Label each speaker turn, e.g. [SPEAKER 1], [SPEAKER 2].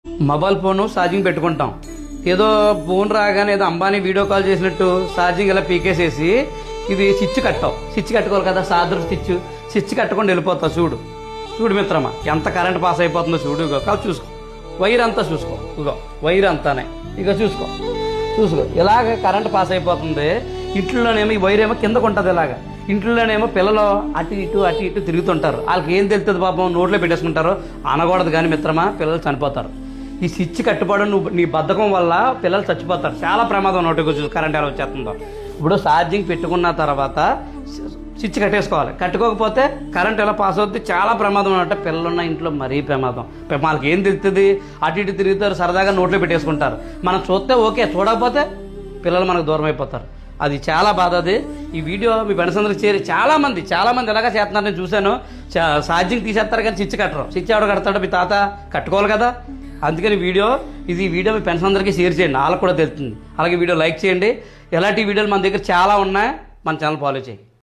[SPEAKER 1] Mobile phone charging పెట్టుకుంటాం. ఏదో phone రాగానే ఏదో అంబానీ వీడియో కాల్ చేసినట్టు ఛార్జింగ్ ఇలా పీకేసేసి ఇది స్విచ్ కట్టావు. స్విచ్ కట్టుకోవాలి కదా, సాదరు స్విచ్ కట్టుకొని వెళ్ళిపోతావు. చూడు మిత్రమా, ఎంత కరెంట్ పాస్ అయిపోతుందో చూడు. ఇగో కాదు, చూసుకో, వైర్ అంతా చూసుకో. ఇగో వైర్ అంతానే, ఇక చూసుకో. ఇలాగ కరెంట్ పాస్ అయిపోతుంది. ఇంట్లోనేమో ఈ వైర్ ఏమో కిందకు ఉంటుంది. ఇలాగా ఇంట్లోనేమో పిల్లలు అటు ఇటు తిరుగుతుంటారు. వాళ్ళకి ఏం తెలుస్తుంది పాపం, నోట్లో పెట్టేసుకుంటారు. అనకూడదు కానీ మిత్రమా, పిల్లలు చనిపోతారు. ఈ స్విచ్ కట్టుబడి నీ బద్ధకం వల్ల పిల్లలు చచ్చిపోతారు. చాలా ప్రమాదం. నోటికి వచ్చి కరెంట్ ఎలా వచ్చేస్తుందో. ఇప్పుడు ఛార్జింగ్ పెట్టుకున్న తర్వాత స్విచ్ కట్టేసుకోవాలి. కట్టుకోకపోతే కరెంట్ ఎలా పాస్ అవుతుంది, చాలా ప్రమాదం అనమాట. పిల్లలున్న ఇంట్లో మరీ ప్రమాదం. వాళ్ళకి ఏం తెలుస్తుంది, అటు ఇటు తిరుగుతారు, సరదాగా నోట్లో పెట్టేసుకుంటారు. మనం చూస్తే ఓకే, చూడకపోతే పిల్లలు మనకు దూరం అయిపోతారు. అది చాలా బాధ. అది ఈ వీడియో మీ ఫ్రెండ్స్ అందరికి చేరి చాలా మంది ఎలాగా చేస్తున్నారు, నేను చూశాను. ఛార్జింగ్ తీసేస్తారు కానీ స్విచ్ కట్టరు. స్విచ్ ఎవడ కడతాడో, మీ తాత కట్టుకోవాలి కదా. అందుకని ఈ వీడియో మీ ఫ్రెండ్స్ అందరికీ షేర్ చేయండి, వాళ్ళకు కూడా తెలుస్తుంది. అలాగే వీడియో లైక్ చేయండి. ఎలాంటి వీడియోలు మన దగ్గర చాలా ఉన్నాయి. మన ఛానల్ ఫాలో చేయండి.